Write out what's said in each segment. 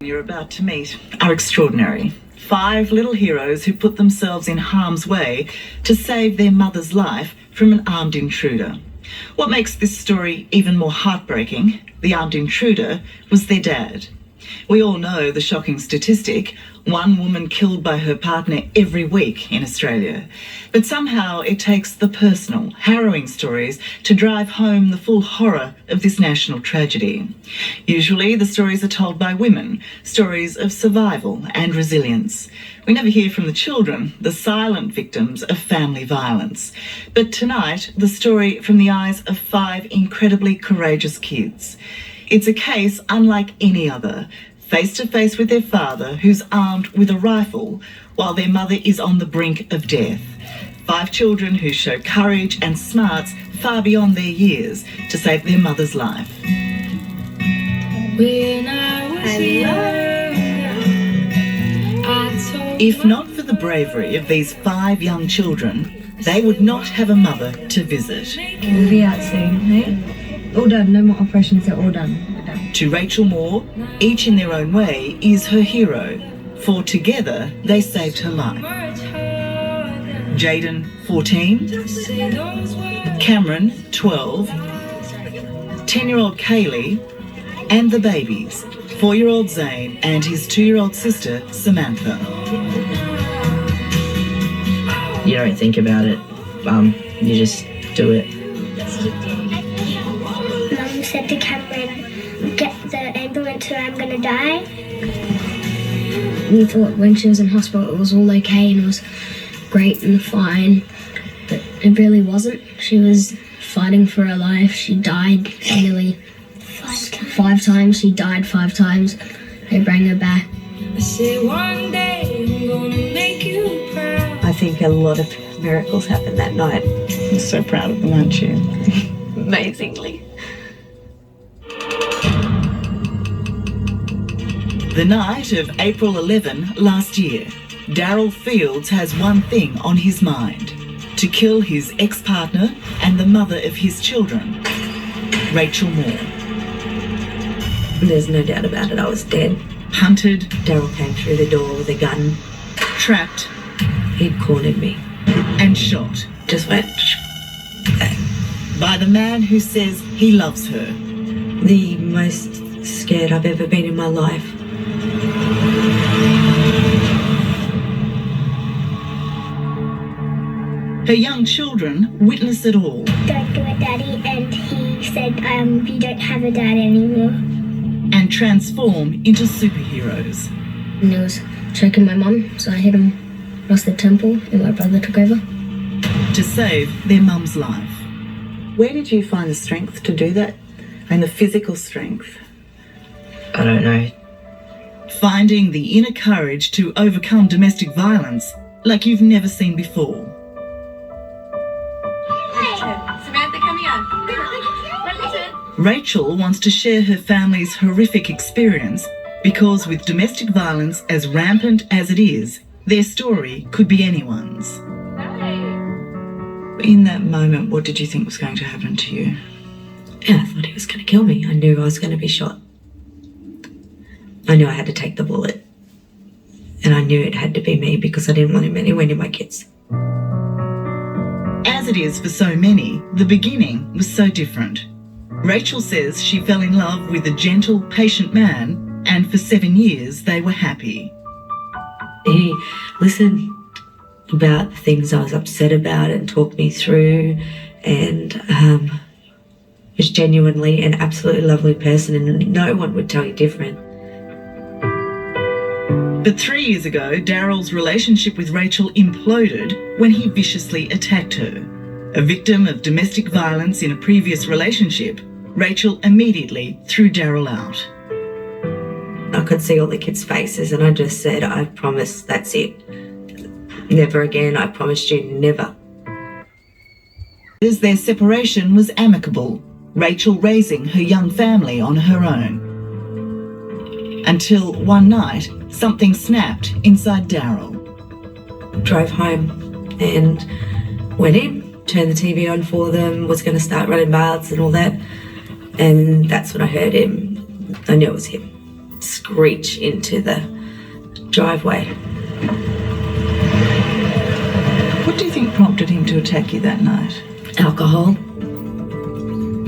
You're about to meet are extraordinary. 5 little heroes who put themselves in harm's way to save their mother's life from an armed intruder. What makes this story even more heartbreaking, the armed intruder was their dad. We all know the shocking statistic, 1 woman killed by her partner every week in Australia. But somehow it takes the personal, harrowing stories to drive home the full horror of this national tragedy. Usually the stories are told by women, stories of survival and resilience. We never hear from the children, the silent victims of family violence. But tonight, the story from the eyes of 5 incredibly courageous kids. It's a case unlike any other, face to face with their father, who's armed with a rifle, while their mother is on the brink of death. 5 children who show courage and smarts far beyond their years to save their mother's life. If not for the bravery of these 5 young children, they would not have a mother to visit. We'll be out soon, hey? All done, no more operations, they're all done. We're done. To Rachel Moore, each in their own way, is her hero, for together they saved her life. Jaden, 14, Cameron, 12, 10-year-old Kaylee, and the babies, 4-year-old Zane and his 2-year-old sister, Samantha. You don't think about it, you just do it. Mum said to Cameron, get the ambulance or I'm going to die. We thought when she was in hospital it was all okay and it was great and fine, but it really wasn't. She was fighting for her life. She died nearly 5 times. She died 5 times. They bring her back. I said one day I'm gonna make you proud. I think a lot of miracles happened that night. You're so proud of them, aren't you? Amazingly. The night of April 11 last year, Daryl Fields has one thing on his mind: to kill his ex-partner and the mother of his children, Rachel Moore. There's no doubt about it, I was dead. Hunted, Daryl came through the door with a gun. trapped, He'd cornered me. and shot Just went. by the man who says he loves her. The most scared I've ever been in my life. Her young children witness it all. Don't do it, Daddy. And he said, you don't have a dad anymore. And transform into superheroes. And it was choking my mum, so I hit him across the temple and my brother took over. To save their mum's life. Where did you find the strength to do that? And the physical strength? I don't know. Finding the inner courage to overcome domestic violence like you've never seen before. Samantha, come here. Rachel wants to share her family's horrific experience because with domestic violence as rampant as it is, their story could be anyone's. In that moment, what did you think was going to happen to you? Yeah, I thought he was going to kill me. I knew I was going to be shot. I knew I had to take the bullet. And I knew it had to be me because I didn't want him anywhere near my kids. As it is for so many, the beginning was so different. Rachel says she fell in love with a gentle, patient man, and for 7 years they were happy. He listened about the things I was upset about and talked me through, and was genuinely an absolutely lovely person, and no one would tell you different. But 3 years ago, Daryl's relationship with Rachel imploded when he viciously attacked her. A victim of domestic violence in a previous relationship, Rachel immediately threw Daryl out. I could see all the kids' faces, and I just said, I promise, that's it. Never again, I promised you, never. As their separation was amicable, Rachel raising her young family on her own. Until one night, something snapped inside Daryl. Drove home and went in, turned the TV on for them, was going to start running baths and all that. And that's when I heard him. I knew it was him. screech into the driveway. What do you think prompted him to attack you that night? Alcohol.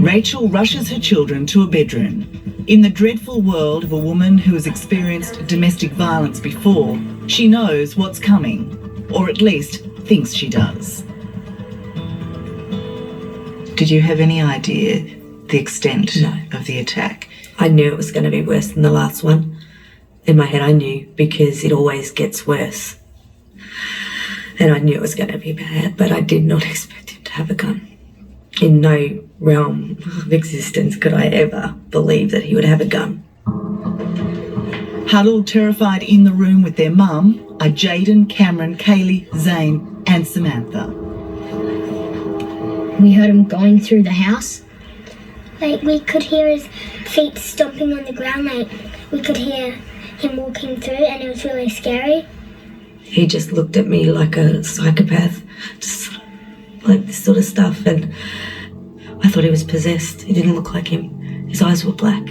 Rachel rushes her children to a bedroom. In the dreadful world of a woman who has experienced domestic violence before, she knows what's coming, or at least thinks she does. Did you have any idea the extent of the attack? I knew it was going to be worse than the last one. In my head I knew, because it always gets worse. And I knew it was going to be bad, but I did not expect him to have a gun. In no realm of existence could I ever believe that he would have a gun. Huddled, terrified in the room with their mum are Jaden, Cameron, Kaylee, Zane and Samantha. We heard him going through the house. Like, we could hear his feet stomping on the ground. Like, we could hear him walking through, and it was really scary. He just looked at me like a psychopath, just like this sort of stuff, and I thought he was possessed. He didn't look like him. His eyes were black.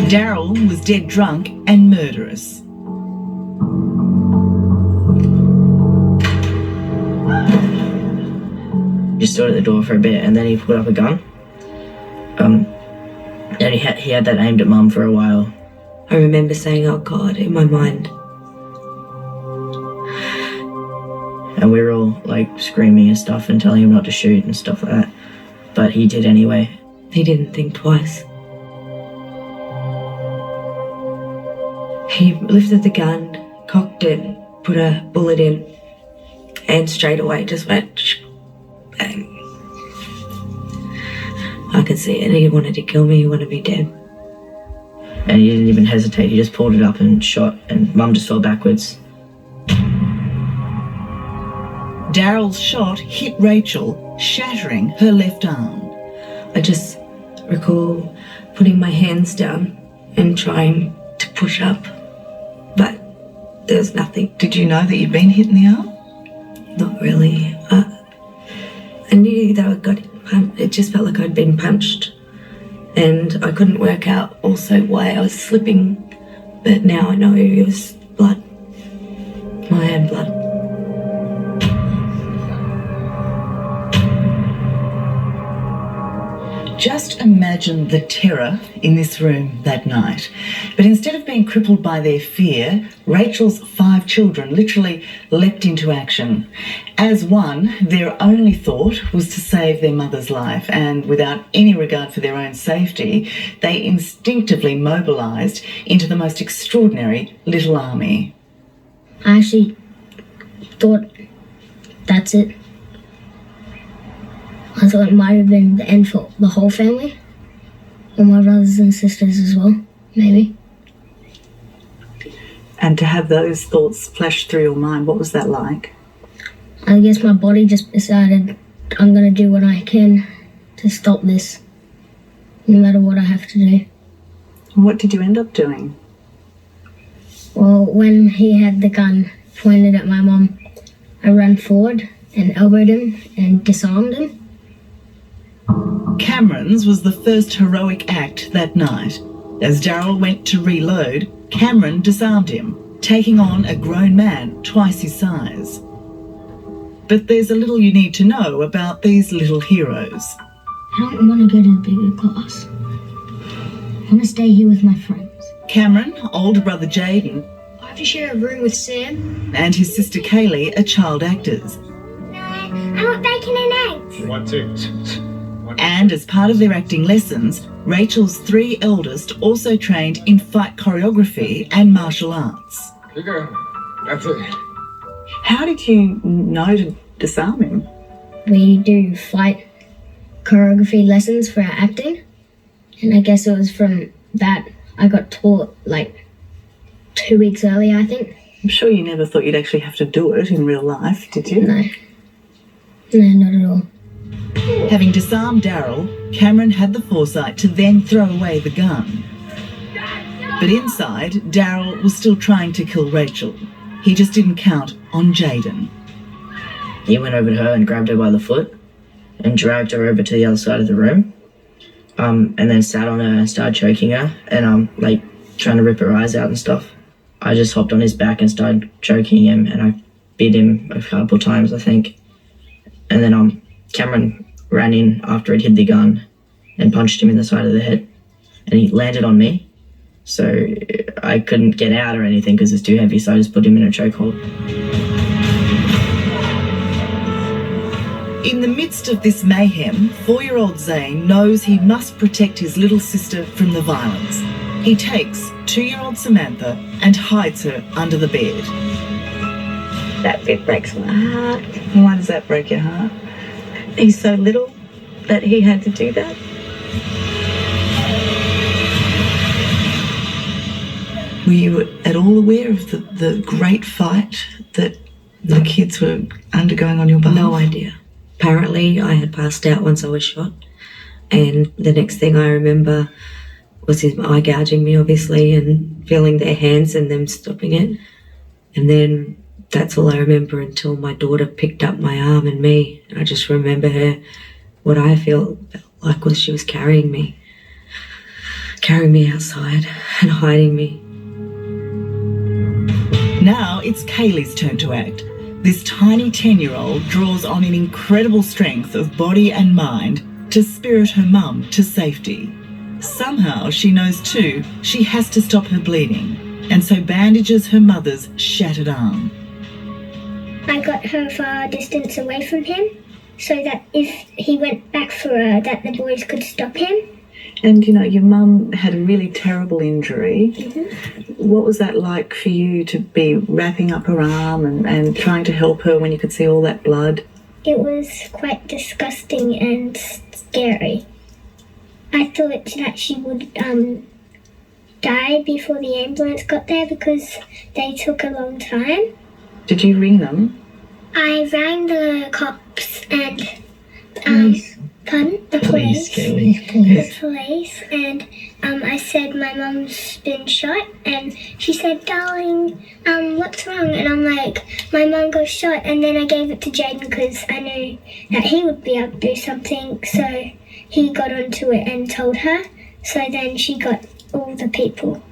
Daryl was dead drunk and murderous. He stood at the door for a bit and then he put up a gun. And he had that aimed at Mum for a while. I remember saying, "Oh God," in my mind. And we were all like screaming and stuff and telling him not to shoot and stuff like that. But he did anyway. He didn't think twice. He lifted the gun, cocked it, put a bullet in, and straight away just went bang. I could see it. He wanted to kill me. He wanted me dead. And he didn't even hesitate. He just pulled it up and shot, and Mum just fell backwards. Daryl's shot hit Rachel, shattering her left arm. I just recall putting my hands down and trying to push up, but there was nothing. Did you know that you'd been hit in the arm? Not really. I knew that I got punched. It just felt like I'd been punched, and I couldn't work out also why I was slipping, but now I know it was blood. My own blood. Just imagine the terror in this room that night. But instead of being crippled by their fear, Rachel's 5 children literally leapt into action. As one, their only thought was to save their mother's life, and without any regard for their own safety, they instinctively mobilised into the most extraordinary little army. I actually thought, that's it. I thought it might have been the end for the whole family, or my brothers and sisters as well, maybe. And to have those thoughts flash through your mind, what was that like? I guess my body just decided I'm going to do what I can to stop this, no matter what I have to do. And what did you end up doing? Well, when he had the gun pointed at my mum, I ran forward and elbowed him and disarmed him. Cameron's was the first heroic act that night. As Daryl went to reload, Cameron disarmed him, taking on a grown man twice his size. But there's a little you need to know about these little heroes. I don't want to go to the bigger class. I want to stay here with my friends. Cameron, older brother Jaden, I have to share a room with Sam. and his sister Kaylee are child actors. No, I want bacon and eggs. What's it? And as part of their acting lessons, Rachel's 3 eldest also trained in fight choreography and martial arts. You go. That's it. How did you know to disarm him? We do fight choreography lessons for our acting, and I guess it was from that I got taught like 2 weeks earlier, I think. I'm sure you never thought you'd actually have to do it in real life, did you? No, not at all. Having disarmed Daryl, Cameron had the foresight to then throw away the gun. But inside, Daryl was still trying to kill Rachel. He just didn't count on Jaden. He went over to her and grabbed her by the foot and dragged her over to the other side of the room. and then sat on her and started choking her and like trying to rip her eyes out and stuff. I just hopped on his back and started choking him, and I bit him a couple times, I think. And then Cameron ran in after he'd hid the gun and punched him in the side of the head, and he landed on me. So I couldn't get out or anything because it's too heavy, so I just put him in a chokehold. In the midst of this mayhem, 4-year-old Zane knows he must protect his little sister from the violence. He takes 2-year-old Samantha and hides her under the bed. That bit breaks my heart. Why does that break your heart? He's so little that he had to do that. Were you at all aware of the great fight that the kids were undergoing on your behalf? No idea. Apparently, I had passed out once I was shot, and the next thing I remember was his eye gouging me, obviously, and feeling their hands and them stopping it. And then that's all I remember until my daughter picked up my arm and me. And I just remember her, what I felt like was she was carrying me outside and hiding me. Now it's Kaylee's turn to act. This tiny 10-year-old draws on an incredible strength of body and mind to spirit her mum to safety. Somehow she knows too she has to stop her bleeding, and so bandages her mother's shattered arm. I got her far distance away from him so that if he went back for her, that the boys could stop him. And, you know, your mum had a really terrible injury. Mm-hmm. What was that like for you to be wrapping up her arm and trying to help her when you could see all that blood? It was quite disgusting and scary. I thought that she would die before the ambulance got there because they took a long time. Did you ring them? I rang the cops and the police, and I said my mum's been shot, and she said, "Darling, what's wrong?" And I'm like, "My mum got shot," and then I gave it to Jaden because I knew that he would be able to do something, so he got onto it and told her, so then she got all the people.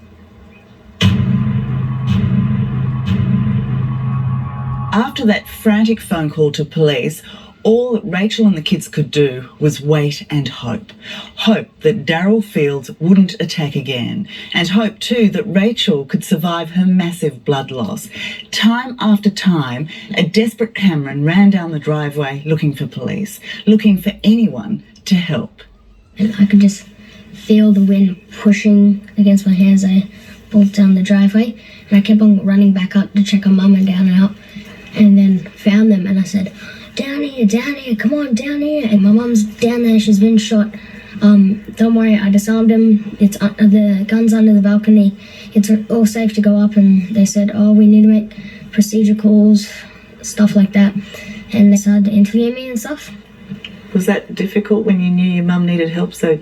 After that frantic phone call to police, all that Rachel and the kids could do was wait and hope. Hope that Daryl Fields wouldn't attack again, and hope too that Rachel could survive her massive blood loss. Time after time, a desperate Cameron ran down the driveway looking for police, looking for anyone to help. And I could just feel the wind pushing against my hands. I walked down the driveway, and I kept on running back up to check on Mum and down and out, and then found them, and I said, down here, come on, down here. And my mum's down there, she's been shot. Don't worry, I disarmed him. It's the gun's under the balcony. It's all safe to go up. And they said, oh, we need to make procedure calls, stuff like that. And they started to interview me and stuff. Was that difficult when you knew your mum needed help so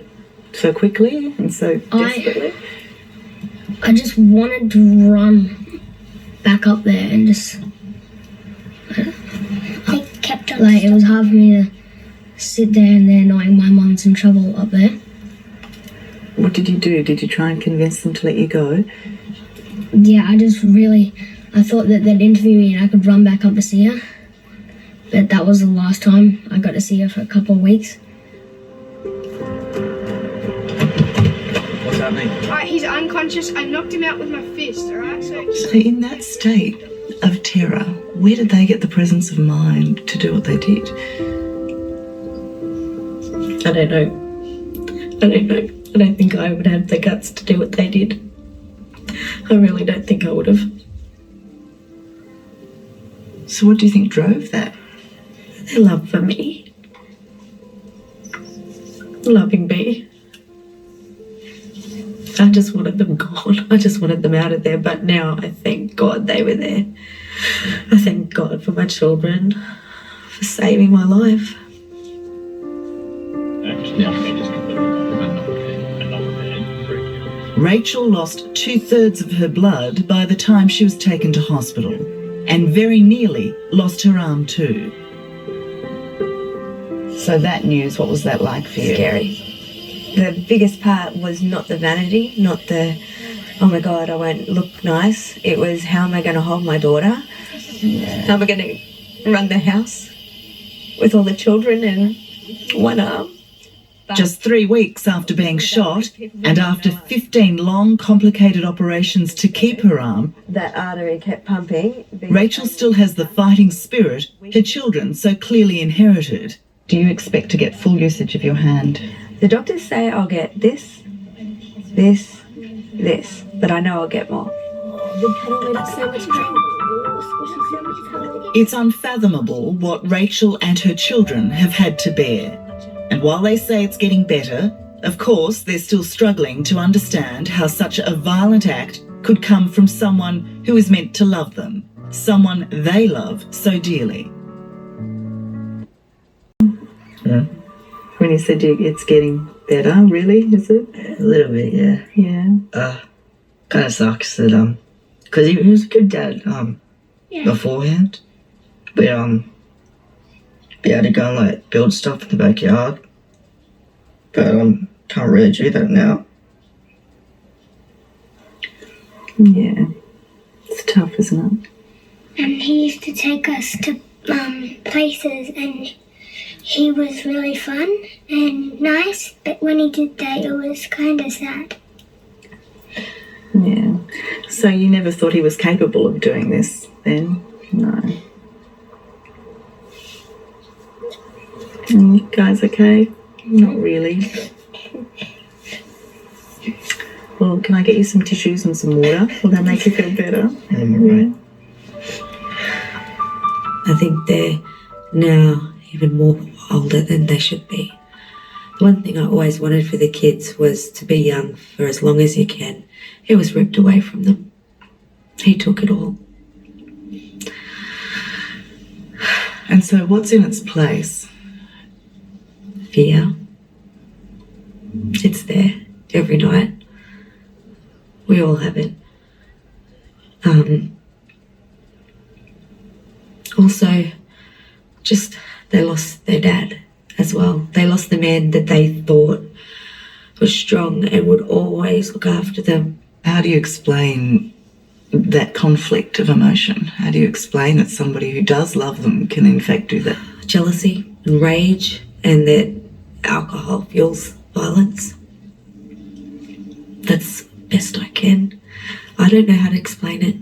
quickly and so desperately? I just wanted to run back up there and just... Like, it was hard for me to sit there and there knowing my mum's in trouble up there. What did you do? Did you try and convince them to let you go? Yeah, I thought that they'd interview me and I could run back up to see her. But that was the last time I got to see her for a couple of weeks. What's happening? Alright, he's unconscious. I knocked him out with my fist, alright? So in that state of terror, where did they get the presence of mind to do what they did? I don't know. I don't think I would have the guts to do what they did. I really don't think I would have. So what do you think drove that? Their love for me. Loving me. I just wanted them gone. I just wanted them out of there. But now I thank God they were there. I thank God for my children, for saving my life. Rachel lost 2/3 of her blood by the time she was taken to hospital, and very nearly lost her arm too. So that news, what was that like for you? Scary. the biggest part was not the vanity, not the, oh my God, I won't look nice. It was, how am I going to hold my daughter? How am I going to run the house with all the children in one arm? Just 3 weeks after being shot, and after 15 long, complicated operations to keep her arm, That artery kept pumping. Rachel still has the fighting spirit her children so clearly inherited. Do you expect to get full usage of your hand? The doctors say I'll get this, this, this, but I know I'll get more. It's unfathomable what Rachel and her children have had to bear. And while they say it's getting better, of course, they're still struggling to understand how such a violent act could come from someone who is meant to love them, someone they love so dearly. Yeah. When you said it's getting better, really, is it? A little bit, yeah. Yeah. Kind of sucks that because he was a good dad beforehand, but be able to go and like build stuff in the backyard, but can't really do that now. Yeah. It's tough, isn't it? And he used to take us to places, and he was really fun and nice, but when he did that, it was kind of sad. Yeah. So you never thought he was capable of doing this then? No. And you guys okay? Not really. Well, can I get you some tissues and some water? Will that make you feel better? Right. I think they're now even more older than they should be. One thing I always wanted for the kids was to be young for as long as you can. It was ripped away from them. He took it all. And so what's in its place? Fear. It's there every night. We all have it. Also, just they lost their dad as well. They lost the man that they thought was strong and would always look after them. How do you explain that conflict of emotion? How do you explain that somebody who does love them can in fact do that? Jealousy and rage, and that alcohol fuels violence. That's best I can. I don't know how to explain it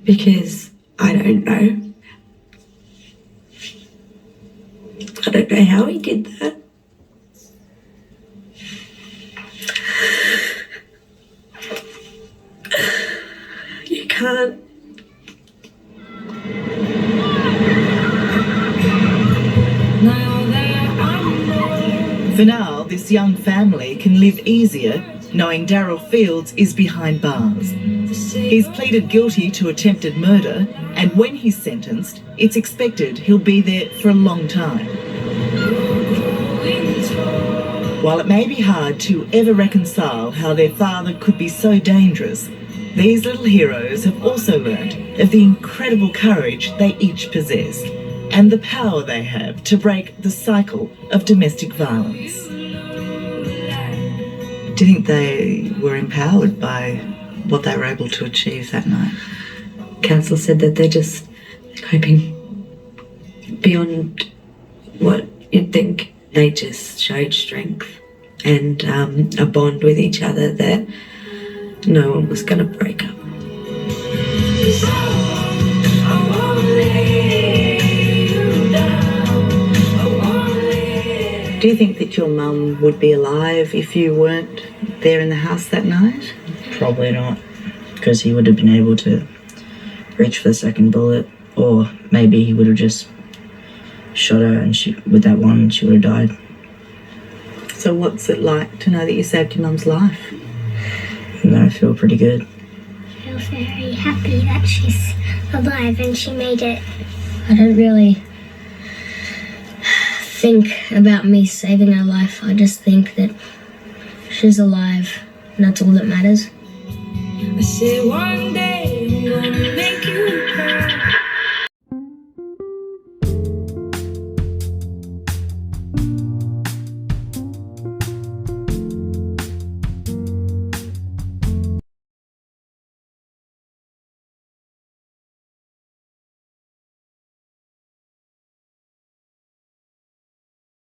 because I don't know. I don't know how he did that. You can't. For now, this young family can live easier knowing Daryl Fields is behind bars. He's pleaded guilty to attempted murder, and when he's sentenced, it's expected he'll be there for a long time. While it may be hard to ever reconcile how their father could be so dangerous, these little heroes have also learned of the incredible courage they each possess and the power they have to break the cycle of domestic violence. Do you think they were empowered by what they were able to achieve that night? Council said that they're just coping beyond what you'd think. They just showed strength and a bond with each other that no one was going to break up. Do you think that your mum would be alive if you weren't there in the house that night? Probably not, because he would have been able to reach for the second bullet, or maybe he would have just shot her, and with that one she would have died. So what's it like to know that you saved your mum's life? And I feel pretty good. I feel very happy that she's alive and she made it. I don't really think about me saving her life. I just think that she's alive, and that's all that matters. I said one day I'm gonna